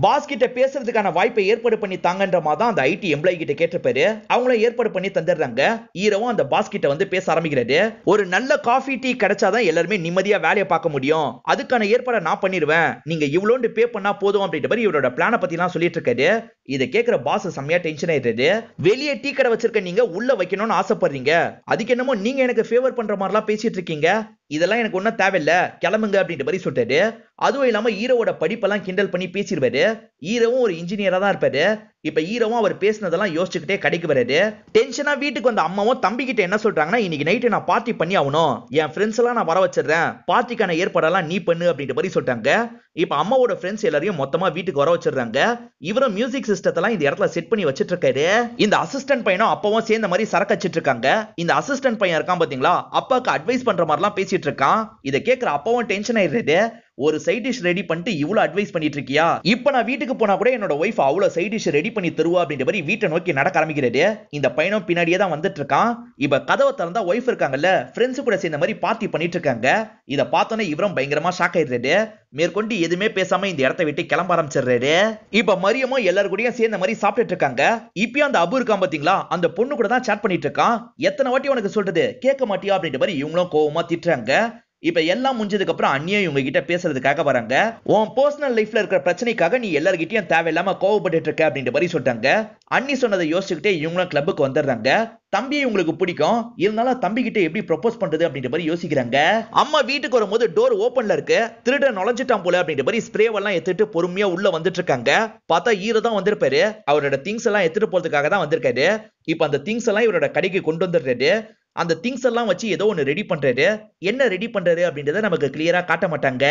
பாஸ் கிட்ட பேசுறதுக்கான வாய்ப்பை ஏற்பாடு பண்ணி தாங்கன்ற மாதிரி தான் அந்த ஐடி எம்ப்ளாயி கிட்ட கேட்டிருப்பாரு. அவங்களும் ஏற்பாடு பண்ணி தந்துடுறாங்க. ஹீரோவும் அந்த பாஸ் கிட்ட வந்து பேச ஆரம்பிக்கிறாரு. ஒரு நல்ல காஃபி டீ கிடைச்சாதான் எல்லாருமே நிம்மதியா வேலையை பார்க்க முடியும், அதுக்கான ஏற்பாடை நான் பண்ணிடுவேன், நீங்க இவ்வளோண்டு பே பண்ணா போதும் அப்படின்ற மாதிரி இவரோட பிளான பத்தி எல்லாம் சொல்லிட்டு இருக்காரு. இதை கேட்கிற பாஸ் செம்மையா டென்ஷன் ஆயிடுறது. வெளியே டீ கடை வச்சிருக்க நீங்க உள்ள வைக்கணும்னு ஆசைப்படுறீங்க, அதுக்கு என்னமோ நீங்க எனக்கு ஃபேவர் பண்ற மாதிரிலாம் பேசிட்டு இருக்கீங்க, இதெல்லாம் எனக்கு ஒன்னும் தேவையில்ல, கிளம்புங்க அப்படின்ற மாதிரி சொல்லிட்டாரு. அதுவும் இல்லாம ஹீரோவோட படிப்பெல்லாம் கிண்டல் பண்ணி பேசிடுவாரு. ஹீரோவும் ஒரு இன்ஜினியரா தான் இருப்பாரு. இப்ப ஹீரோவும் அவர் பேசினதெல்லாம் யோசிச்சுக்கிட்டே கடைக்கு வராரு. டென்ஷனா வீட்டுக்கு வந்த அம்மாவும் தம்பி கிட்ட என்ன சொல்றாங்கன்னா, இன்னைக்கு நைட்டு நான் பார்ட்டி பண்ணி ஆகணும், என் ஃப்ரெண்ட்ஸ் எல்லாம் நான் வர வச்சிடுறேன், பார்ட்டிக்கான ஏற்பாடெல்லாம் நீ பண்ணு அப்படின்ற மாதிரி சொல்றாங்க. இப்ப அம்மாவோட ஃப்ரெண்ட்ஸ் எல்லாரையும் மொத்தமா வீட்டுக்கு வர வச்சிடுறாங்க. இவரும் மியூசிக் சிஸ்டத்தெல்லாம் இந்த இடத்துல செட் பண்ணி வச்சிட்டு இருக்காரு. இந்த அசிஸ்டன்ட் பையனும் அப்பவும் சேர்ந்த மாதிரி சரக்கு வச்சிட்டு இருக்காங்க. இந்த அசிஸ்டன்ட் பையன் இருக்கான் பாத்தீங்களா, அப்பாக்கு அட்வைஸ் பண்ற மாதிரி எல்லாம் பேசிட்டு இருக்கான். இதை கேட்கிற அப்பாவும் டென்ஷன் ஆயிடுறாரு. ஒரு சைட் டிஷ் ரெடி பண்ணிட்டு இவ்வளவு அட்வைஸ் பண்ணிட்டு இருக்கியா, இப்ப நான் வீட்டுக்கு போனா கூட என்னோட ஒய்ஃப் அவ்வளவு சைட் டிஷ் ரெடி பண்ணி தருவா அப்படின்ற மாதிரி வீட்டை நோக்கி நடக்க ஆரம்பிக்கிறாரு. இந்த பையனும் பின்னாடியே தான் வந்துட்டு இருக்கான். இப்ப கதவை திறந்தா ஒய்ஃப் இருக்காங்கல்ல, ஃப்ரெண்ட்ஸ் கூட சேர்ந்த மாதிரி பார்ட்டி பண்ணிட்டு இருக்காங்க. இத பார்த்தோன்னே இவரும் பயங்கரமா ஷாக் ஆயிடுறாரு. மேற்கொண்டு எதுவுமே பேசாம இந்த இடத்தை விட்டு கிளம்ப ஆரம்பிச்சிடுறாரு. இப்ப மரியமும் எல்லாரும் கூடயும் சேர்ந்த மாதிரி சாப்பிட்டுட்டு இருக்காங்க. இப்பயும் அந்த அபு இருக்கான் பாத்தீங்களா, அந்த பொண்ணு கூட தான் சாட் பண்ணிட்டு இருக்கான். எத்தனை வாட்டி உனக்கு சொல்றது, கேட்க மாட்டியா அப்படின்ற மாதிரி இவங்களும் கோவமா திட்டுறாங்க. இப்ப எல்லாம் முடிஞ்சதுக்கு அப்புறம் அண்ணியும் இவங்க கிட்ட பேசுறதுக்காக வராங்க. உன் பர்சனல் லைஃப்ல இருக்கிற பிரச்சனைக்காக நீ எல்லார்கிட்டயும் தேவையில்லாம கோவப்பட்டு இருக்க அப்படின்ற மாதிரி சொல்றாங்க. அண்ணி சொன்னதை யோசிச்சுக்கிட்டே இவங்களும் கிளப்புக்கு வந்துடுறாங்க. தம்பியை உங்களுக்கு பிடிக்கும், இருந்தாலும் தம்பி கிட்ட எப்படி ப்ரொபோஸ் பண்றது அப்படின்ற மாதிரி யோசிக்கிறாங்க. அம்மா வீட்டுக்கு வரும்போது டோர் ஓபன்ல இருக்கு, திருடன் நுழைஞ்சிட்டான் போல அப்படின்ற மாதிரி ஸ்ப்ரே எல்லாம் எடுத்துட்டு பொறுமையா உள்ள வந்துட்டு இருக்காங்க. பார்த்தா ஹீரோ தான் வந்திருப்பாரு. அவரோட திங்ஸ் எல்லாம் எடுத்துட்டு போறதுக்காக தான் வந்திருக்காரு. இப்ப அந்த திங்ஸ் எல்லாம் இவரோட கடைக்கு கொண்டு வந்துடுறாரு. அந்த திங்ஸ் எல்லாம் வச்சு ஏதோ ஒன்னு ரெடி பண்றாரு. என்ன ரெடி பண்றாரு அப்படின்றத நமக்கு கிளியரா காட்ட மாட்டாங்க.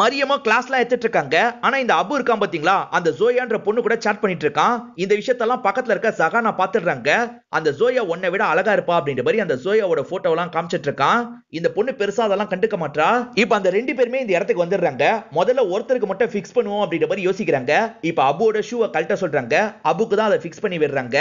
மரியமா கிளாஸ்ல எடுத்துட்டு இருக்காங்க. ஆனா இந்த அபு இருக்கான் பாத்தீங்களா, அந்த ஜோயான்ற பொண்ணு கூட சாட் பண்ணிட்டு இருக்கான். இந்த விஷயத்தெல்லாம் பக்கத்துல இருக்க சகானா பாத்துடுறாங்க. அந்த ஜோயா உன்னை விட அழகா இருப்பா அப்படின்ற மாதிரி அந்த ஜோயாவோட போட்டோ எல்லாம் காமிச்சிட்டு இருக்கான். இந்த பொண்ணு பெருசா அதெல்லாம் கண்டுக்க மாட்டா. இப்ப அந்த ரெண்டு பேருமே இந்த இடத்துக்கு வந்துடுறாங்க. முதல்ல ஒருத்தருக்கு மட்டும் பிக்ஸ் பண்ணுவோம் அப்படின்ற மாதிரி யோசிக்கிறாங்க. இப்ப அபுவோட ஷூவை கழட்ட சொல்றாங்க. அபுக்கு தான் அதை பிக்ஸ் பண்ணி விடுறாங்க.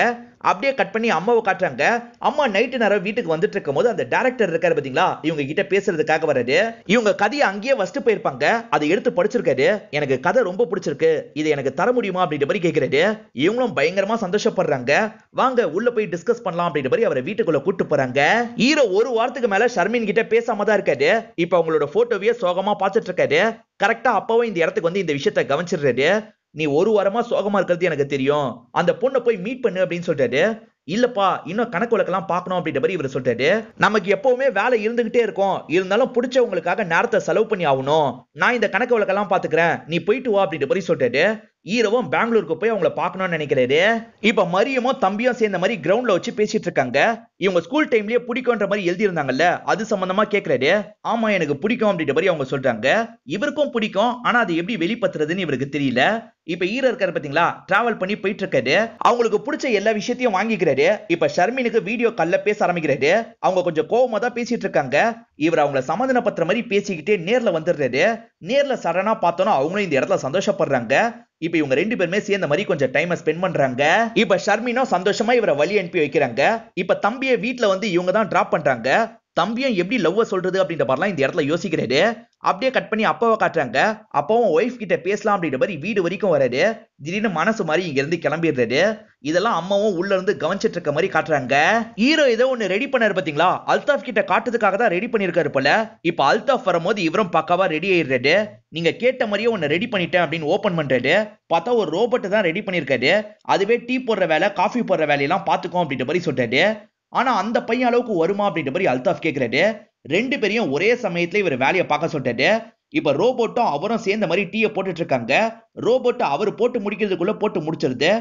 அப்படியே கட் பண்ணி அம்மாவை காட்டுறாங்க. அம்மா நைட்டு நேரம் வீட்டுக்கு வந்துட்டு இருக்கும் போது அந்த டைரக்டர் இருக்காரு பாத்தீங்களா, இவங்க கிட்ட பேசுறதுக்காக வராரு. இவங்க கதையை அங்கேயே வச்சுட்டு போயிருப்பாங்க. அதை எடுத்து படிச்சிருக்காரு. எனக்கு கதை ரொம்ப பிடிச்சிருக்கு, இதை எனக்கு தர முடியுமா அப்படின்ற மாதிரி கேட்கிறாரு. இவங்களும் பயங்கரமா சந்தோஷப்படுறாங்க. வாங்க உள்ள போய் டிஸ்கஸ் பண்ணலாம் அப்படின்ற மாதிரி அவரை வீட்டுக்குள்ள கூட்டு போறாங்க. ஹீரோ ஒரு வாரத்துக்கு மேல ஷர்மின் கிட்ட பேசாம தான் இருக்காரு. இப்ப அவங்களோட போட்டோவையே சோகமா பார்த்துட்டு இருக்காரு. கரெக்டா அப்பவும் இந்த இடத்துக்கு வந்து இந்த விஷயத்தை கவனிச்சிடுறாரு. நீ ஒரு வாரமா சோகமா இருக்கிறது எனக்கு தெரியும், அந்த பொண்ணை போய் மீட் பண்ணு அப்படின்னு சொல்றாரு. இல்லப்பா இன்னும் கணக்கு வழக்கெல்லாம் பார்க்கணும் அப்படின்ற மாதிரி இவர் சொல்றாரு. நமக்கு எப்பவுமே வேலை இருந்துகிட்டே இருக்கும், இருந்தாலும் பிடிச்சவங்களுக்காக நேரத்தை செலவு பண்ணி ஆகணும். நான் இந்த கணக்கு வழக்கெல்லாம் பாத்துக்கிறேன், நீ போயிட்டு வா அப்படின்ற மாதிரி சொல்றாரு. ஹீரோவும் பெங்களூருக்கு போய் அவங்கள பார்க்கணும்னு நினைக்கிறாரு. இப்ப மரியமும் தம்பியும் சேர்ந்த மாதிரி கிரவுண்ட்ல வச்சு பேசிட்டு இருக்காங்க. இவங்க ஸ்கூல் டைம்லயே பிடிக்கும்ன்ற மாதிரி எழுதி இருந்தாங்கல்ல, அது சம்பந்தமா கேட்கிறாரு. ஆமா எனக்கு பிடிக்கும் அப்படின்ற மாதிரி அவங்க சொல்றாங்க. இவருக்கும் பிடிக்கும், ஆனா அது எப்படி வெளிப்படுத்துறதுன்னு இவருக்கு தெரியல. இப்ப ஹீரோ இருக்காரு பாத்தீங்களா, டிராவல் பண்ணி போயிட்டு இருக்காரு. அவங்களுக்கு பிடிச்ச எல்லா விஷயத்தையும் வாங்கிக்கிறாரு. இப்ப ஷர்மினுக்கு வீடியோ கால்ல பேச ஆரம்பிக்கிறாரு. அவங்க கொஞ்சம் கோவமா தான் பேசிட்டு இருக்காங்க. இவர் அவங்கள சமாதானப்படுத்துற மாதிரி பேசிக்கிட்டே நேர்ல வந்துடுறாரு. நேர்ல சடனா பார்த்தோன்னா அவங்களும் இந்த இடத்துல சந்தோஷப்படுறாங்க. இப்ப இவங்க ரெண்டு பேருமே சேர்ந்த மாதிரி கொஞ்சம் டைம் ஸ்பெண்ட் பண்றாங்க. இப்ப ஷர்மினும் சந்தோஷமா இவரை வழி அனுப்பி வைக்கிறாங்க. இப்ப தம்பியை வீட்டுல வந்து இவங்க தான் டிராப் பண்றாங்க. தம்பியும் எப்படி லவ் சொல்றது அப்படின்ற மாதிரிலாம் இந்த இடத்துல யோசிக்கிறாரு. அப்படியே கட் பண்ணி அப்பாவை காட்டுறாங்க. அப்பாவும் ஒய்ஃப் கிட்ட பேசலாம் அப்படின்ற மாதிரி வீடு வரைக்கும் வராரு. திடீர்னு மனசு மாதிரி இங்க இருந்து கிளம்பிடுறாரு. இதெல்லாம் அம்மாவும் உள்ள இருந்து கவனிச்சிட்டு இருக்க மாதிரி காட்டுறாங்க. ஹீரோ ஏதோ ஒன்னு ரெடி பண்ணாரு பாத்தீங்களா, அல்தாஃப் கிட்ட காட்டுறதுக்காக தான் ரெடி பண்ணிருக்காரு போல. இப்ப அல்தாஃப் வரும்போது இவரும் பக்காவா ரெடி ஆயிடுறாரு. நீங்க கேட்ட மாதிரியே ஒன்னு ரெடி பண்ணிட்டேன் அப்படின்னு ஓபன் பண்றாரு. பார்த்தா ஒரு ரோபோட் தான் ரெடி பண்ணிருக்காரு. அதுவே டீ போடுற வேலை காஃபி போடுற வேலையெல்லாம் பாத்துக்கோ அப்படின்ற மாதிரி சொல்றாரு. ஆனா அந்த பையன் அளவுக்கு வருமா அப்படின்ற மாதிரி அல்தாஃப் கேட்கிறாரு. ரெண்டு பேரையும் ஒரே சமயத்துல இவர் வேலையை பார்க்க சொல்றாரு. இப்ப ரோபோட்டும் அவரும் சேர்ந்த மாதிரி டீயை போட்டுட்டு இருக்காங்க. ரோபோட் அவர் போட்டு முடிக்கிறதுக்குள்ள போட்டு முடிச்சிருது.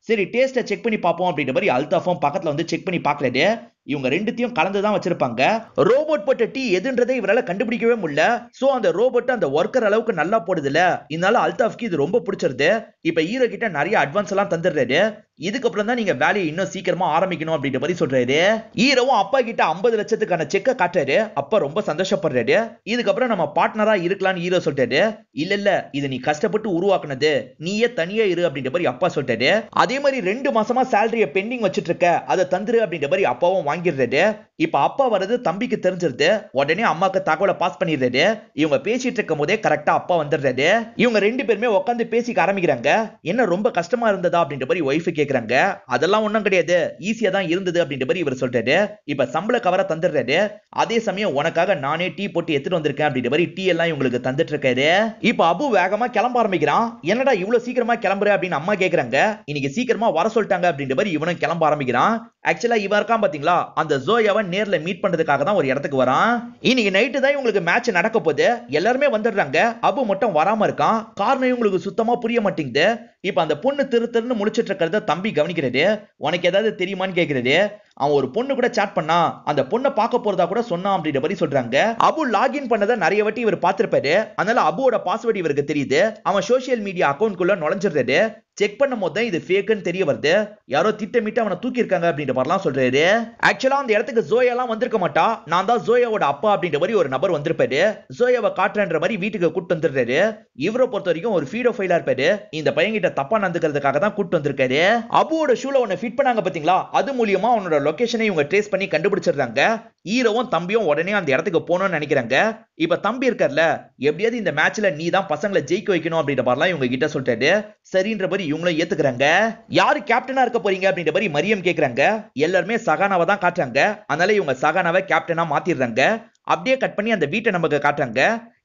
சரி டேஸ்ட்டை செக் பண்ணி பார்ப்போம் அப்படின்ற மாதிரி அல்தாஃபும் பக்கத்துல வந்து செக் பண்ணி பார்க்கறாரு. இவங்க ரெண்டுத்தையும் கலந்துதான் வச்சிருப்பாங்க. ரோபோட் போட்ட டீ எதுன்றதை இவரால கண்டுபிடிக்கவே முடியல. சோ அந்த ரோபோட் அந்த ஒர்க்கர் அளவுக்கு நல்லா போடுதுல, இதனால அல்தாஃப்க்கு இது ரொம்ப பிடிச்சிருது. இப்ப ஹீரோ கிட்ட நிறைய அட்வான்ஸ் எல்லாம் தந்துடுறாரு. இதுக்கப்புறம் தான் நீங்க வேலையை இன்னும் சீக்கிரமா ஆரம்பிக்கணும் அப்படின்ற மாதிரி சொல்றாரு. ஹீரோவும் அப்பா கிட்ட 50 லட்சத்துக்கான செக்க காட்டுறாரு. அப்பா ரொம்ப சந்தோஷப்படுறாரு. இதுக்கப்புறம் நம்ம பார்ட்னரா இருக்கலாம்னு ஹீரோ சொல்றாரு. இல்ல இது நீ கஷ்டப்பட்டு உருவாக்குனது, நீயே தனியா இரு அப்படின்ற மாதிரி அப்பா சொல்றாரு. அதே மாதிரி 2 மாசமா சேலரிய பெண்டிங் வச்சிட்டு இருக்க, அதை தந்துரு அப்படின்ற மாதிரி அப்பாவும் வாங்கிடுறாரு. இப்ப அப்பா வரது தம்பிக்கு தெரிஞ்சிருது. உடனே அம்மாக்கு தகவலை பாஸ் பண்ணிடுறாரு. இவங்க பேசிட்டு இருக்கும் போதே கரெக்டா அப்பா வந்துடுறாரு. இவங்க ரெண்டு பேருமே உட்காந்து பேசிக்க ஆரம்பிக்கிறாங்க. என்ன ரொம்ப கஷ்டமா இருந்ததா அப்படின்ற மாதிரி ஒய்ஃப் கேக்குறாங்க. அதெல்லாம் ஒண்ணும் கிடையாது, ஈஸியா தான் இருந்தது அப்படின்ற மாதிரி இவர் சொல்றாரு. இப்ப சம்பள கவரை தந்துடுறாரு. அதே சமயம் உனக்காக நானே டீ போட்டு எடுத்துட்டு வந்திருக்கேன் அப்படின்ற மாதிரி டீ எல்லாம் இவங்களுக்கு தந்துட்டு இருக்காரு. இப்ப அபு வேகமா கிளம்ப ஆரம்பிக்கிறான். என்னடா இவ்வளவு சீக்கிரமா கிளம்புற அப்படின்னு அம்மா கேக்குறாங்க. இன்னைக்கு சீக்கிரமா வர சொல்லிட்டாங்க அப்படின்ற மாதிரி இவனும் கிளம்ப ஆரம்பிக்கிறான். ஆக்சுவலா இவன் இருக்கான் பாத்தீங்களா, அந்த ஜோயாவை நேர்ல மீட் பண்றதுக்காக தான் ஒரு இடத்துக்கு வரான். இன்னைக்கு நைட்டு தான் உங்களுக்கு மேட்ச் நடக்க போகுது. எல்லாருமே வந்துடுறாங்க. அபு மட்டும் வராம இருக்கான். காரணம் இவங்களுக்கு சுத்தமா புரிய மாட்டேங்குது. இப்ப அந்த பொண்ணு திரு திருன்னு முழிச்சிட்டு இருக்கிறத தம்பி கவனிக்கிறது. உனக்கு ஏதாவது தெரியுமான்னு கேக்குறது. அவன் ஒரு பொண்ணு கூட சாட் பண்ணா, அந்த பொண்ணை பார்க்க போறதா கூட சொன்னான் அப்படின்ற மாதிரி சொல்றாங்க. அபு லாகின் பண்ணதை நிறைய வாட்டி இவர் பார்த்திருப்பாரு. அதனால அபுவோட பாஸ்வேர்டு இவருக்கு தெரியுது. அவன் சோசியல் மீடியா அக்கௌண்ட் குள்ள நுழைஞ்சிடுறாரு. செக் பண்ணும் போது தான் இது ஃபேக்குன்னு தெரிய வருது. யாரோ திட்டமிட்டு அவனை தூக்கி இருக்காங்க அப்படின்ற மாதிரிலாம் சொல்றாரு. ஆக்சுவலா அந்த இடத்துக்கு ஜோயாலாம் வந்திருக்க மாட்டா. நான் தான் ஜோயாவோட அப்பா அப்படின்ற மாதிரி ஒரு நபர் வந்திருப்பாரு. ஜோயாவை காட்டுறன்ற மாதிரி வீட்டுக்கு கூட்டு வந்துடுறாரு. இவரை பொறுத்த வரைக்கும் ஒரு ஃபீடோஃபைலா இருப்பாரு. இந்த பையன்கிட்ட தப்பா நடந்துக்கிறதுக்காக தான் கூட்டு வந்திருக்காரு. அபுவோட ஷூல ஒன்னு ஃபிட் பண்ணாங்க பாத்தீங்களா, அது மூலியமா அவனோட லொகேஷனை இவங்க ட்ரேஸ் பண்ணி கண்டுபிடிச்சிடுறாங்க. ஹீரோவும் தம்பியும் உடனே அந்த இடத்துக்கு போகணும்னு நினைக்கிறாங்க. இப்ப தம்பி இருக்கார்ல, எப்படியாவது இந்த மேட்ச்ல நீ தான் பசங்களை ஜெயிக்க வைக்கணும் அப்படின்ற மாதிரிலாம் இவங்க கிட்ட சொல்லிட்டாரு. சரின்ற மாதிரி இவங்களும் ஏத்துக்கிறாங்க. யாரு கேப்டனா இருக்க போறீங்க அப்படின்ற மாதிரி மரியம் கேக்குறாங்க. எல்லாருமே சகானாவை தான் காட்டுறாங்க. அதனால இவங்க சகானாவை கேப்டனா மாத்திடுறாங்க. அப்படியே கட் பண்ணி அந்த வீட்டை நமக்கு காட்டுறாங்க.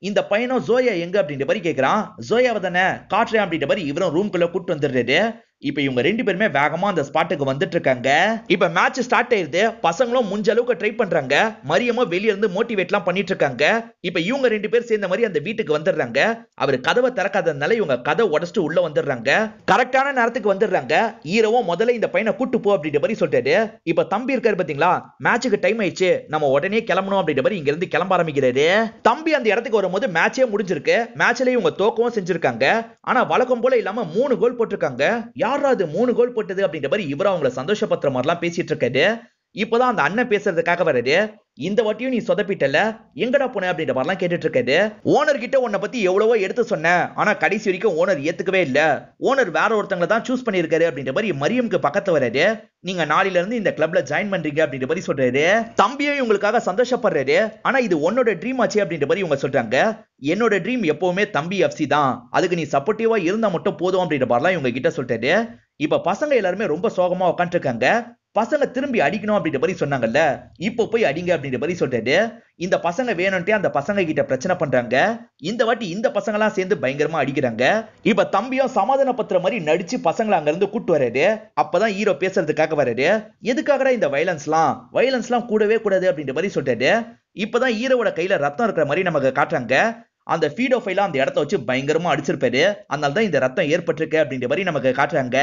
இந்த பையனும் ஜோயா எங்க அப்படின்ற மாதிரி கேக்குறான். ஜோயாவை தானே காட்டுறேன் அப்படின்ற மாதிரி இவரும் ரூம்குள்ள கூட்டு வந்துடுறாரு. இப்ப இவங்க ரெண்டு பேருமே வேகமா அந்த ஸ்பாட்டுக்கு வந்துட்டு இருக்காங்க. இப்ப மேட்ச் ஸ்டார்ட் ஆயிருது. பசங்களும் முடிஞ்ச அளவுக்கு ட்ரை பண்றாங்க. மரியமும் வெளிய இருந்து மோட்டிவேட்லாம் பண்ணிட்டு இருக்காங்க. இப்ப இவங்க ரெண்டு பேர் சேர்ந்த மாதிரி அந்த வீட்டுக்கு வந்துடுறாங்க. அவர் கதவை திறக்காததுனால இவங்க கதை உடைச்சிட்டு உள்ள வந்துடுறாங்க. கரெக்டான நேரத்துக்கு வந்துடுறாங்க. ஹீரோவும் முதல்ல இந்த பையனை கூட்டு போ அப்படின்ற மாதிரி சொல்லிட்டாரு. இப்ப தம்பி இருக்காரு பாத்தீங்களா, மேட்சுக்கு டைம் ஆயிடுச்சு, நம்ம உடனே கிளம்பணும் அப்படின்ற மாதிரி இங்க இருந்து கிளம்ப ஆரம்பிக்கிறாரு. தம்பி அந்த இடத்துக்கு வரும்போது மேட்சே முடிஞ்சிருக்கு. மேட்ச்ல இவங்க தோக்கவும் செஞ்சிருக்காங்க. ஆனா வழக்கம் போல இல்லாம 3 கோல் போட்டிருக்காங்க. யாராவது 3 கோல் போட்டது அப்படின்ற மாதிரி இவர அவங்களை சந்தோஷப்படுத்துற மாதிரிலாம் பேசிட்டு இருக்காரு. இப்பதான் அந்த அண்ணன் பேசுறதுக்காக வராரு. இந்த வாட்டியும் நீ சொதப்பிட்டல, எங்கடா போன அப்படின்ற மாதிரிலாம் கேட்டுட்டு இருக்காரு. ஓனர் கிட்ட உன்னை பத்தி எவ்வளவோ எடுத்து சொன்னேன், ஆனா கடைசி வரைக்கும் ஓனர் ஏத்துக்கவே இல்ல. ஓனர் வேற ஒருத்தங்களை தான் சூஸ் பண்ணிருக்காரு அப்படின்ற மாதிரி மரியம்க்கு பக்கத்துல வராரு. நீங்க நாளையில இருந்து இந்த கிளப்ல ஜாயின் பண்றீங்க அப்படின்ற மாதிரி சொல்றாரு. தம்பியும் இவங்களுக்காக சந்தோஷப்படுறாரு. ஆனா இது உன்னோட ட்ரீம் ஆச்சு அப்படின்ற மாதிரி இவங்க சொல்றாங்க. என்னோட ட்ரீம் எப்பவுமே தம்பி எஃப்சி தான், அதுக்கு நீ சப்போர்ட்டிவா இருந்தா மட்டும் போதும் அப்படின்ற மாதிரிலாம் இவங்க கிட்ட சொல்றாரு. இப்ப பசங்க எல்லாருமே ரொம்ப சோகமா உட்காந்துட்டு இருக்காங்க. பசங்க திரும்பி அடிக்கணும் அப்படின்ற மாதிரி சொன்னாங்கல்ல, இப்போ போய் அடிங்க அப்படின்ற மாதிரி சொல்றாரு. இந்த பசங்க வேணும்ட்டே அந்த பசங்க கிட்ட பிரச்சனை பண்றாங்க. இந்த வாட்டி இந்த பசங்க எல்லாம் சேர்ந்து பயங்கரமா அடிக்கிறாங்க. இப்ப தம்பியும் சமாதானப்படுத்துற மாதிரி நடிச்சு பசங்களை அங்க இருந்து கூட்டு வராரு. அப்பதான் ஹீரோ பேசுறதுக்காக வராரு. எதுக்காகடா இந்த வயலன்ஸ்லாம் கூடவே கூடாது அப்படின்ற மாதிரி சொல்றாரு. இப்பதான் ஹீரோவோட கையில ரத்தம் இருக்கிற மாதிரி நமக்கு காட்டுறாங்க. அந்த ஃபீடோஃபைலா அந்த இடத்த வச்சு பயங்கரமா அடிச்சிருப்பாரு. அதனால தான் இந்த ரத்தம் ஏற்பட்டிருக்கு அப்படின்ற மாதிரி நமக்கு காட்டுறாங்க.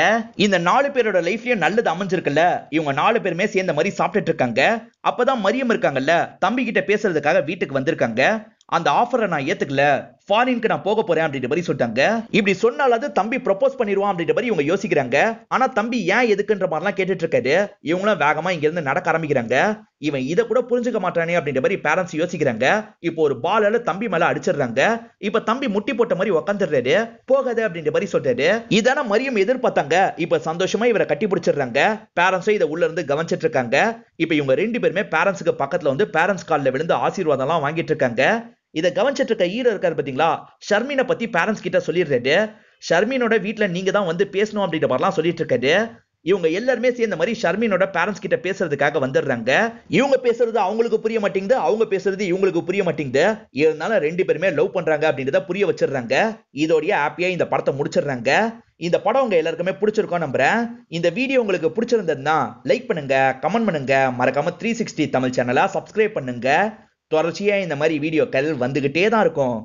இந்த 4 பேரோட லைஃப்லயும் நல்லது அமைஞ்சிருக்குல்ல. இவங்க 4 பேருமே சேர்ந்த மாதிரி சாப்பிட்டுட்டு இருக்காங்க. அப்பதான் மரியம் இருக்காங்கல்ல, தம்பி கிட்ட பேசுறதுக்காக வீட்டுக்கு வந்திருக்காங்க. அந்த ஆஃபரை நான் ஏத்துக்கல, ஃபாரினுக்கு நான் போக போறேன் அப்படின்ற மாதிரி சொல்லிட்டாங்க. இப்படி சொன்னாலாவது தம்பி ப்ரொபோஸ் பண்ணிடுவான் அப்படின்ற மாதிரி இவங்க யோசிக்கிறாங்க. ஆனா தம்பி ஏன் எதுக்குன்ற மாதிரிலாம் கேட்டுட்டு இருக்காரு. இவங்களும் வேகமா இங்க இருந்து நடக்க ஆரம்பிக்கிறாங்க. இவன் இதை கூட புரிஞ்சுக்க மாட்டானே அப்படின்ற மாதிரி பேரண்ட்ஸ் யோசிக்கிறாங்க. இப்போ ஒரு பாலால தம்பி மேல அடிச்சிடுறாங்க. இப்ப தம்பி முட்டி போட்ட மாதிரி உக்காந்துடுறாரு. போகாது அப்படின்ற மாதிரி சொல்றாரு. இதான மரியம் எதிர்பார்த்தாங்க. இப்ப சந்தோஷமா இவரை கட்டி பிடிச்சிடுறாங்க. பேரண்ட்ஸும் இதை உள்ள இருந்து கவனிச்சிட்டு இருக்காங்க. இப்ப இவங்க ரெண்டு பேருமே பேரண்ட்ஸுக்கு பக்கத்துல வந்து பேரண்ட்ஸ் கால்ல விழுந்து ஆசீர்வாதம் எல்லாம் வாங்கிட்டு இருக்காங்க. இதை கவனிச்சிட்டு இருக்க ஹீரோ இருக்காரு பாத்தீங்களா, ஷர்மினை பத்தி பேரண்ட்ஸ் கிட்ட சொல்லிடுறாரு. ஷர்மினோட வீட்டுல நீங்க தான் வந்து பேசணும் அப்படின்ற மாதிரிலாம் சொல்லிட்டு இருக்காரு. இவங்க எல்லாருமே சேர்ந்த மாதிரி ஷர்மினோட பேரண்ட்ஸ் கிட்ட பேசுறதுக்காக வந்துடுறாங்க. இவங்க பேசுறது அவங்களுக்கு புரிய மாட்டேங்குது, அவங்க பேசுறது இவங்களுக்கு புரிய மாட்டேங்குது. இருந்தாலும் ரெண்டு பேருமே லவ் பண்றாங்க அப்படின்றத புரிய வச்சிடுறாங்க. இதோடய ஹாப்பியா இந்த படத்தை முடிச்சிடுறாங்க. இந்த படம் உங்க எல்லாருக்குமே பிடிச்சிருக்கோம் நம்புறேன். இந்த வீடியோ உங்களுக்கு பிடிச்சிருந்ததுன்னா லைக் பண்ணுங்க, கமெண்ட் பண்ணுங்க, மறக்காம 360 தமிழ் சேனலை சப்ஸ்கிரைப் பண்ணுங்க. தொடர்ச்சியா இந்த மாதிரி வீடியோக்கள் வந்துகிட்டே தான் இருக்கும்.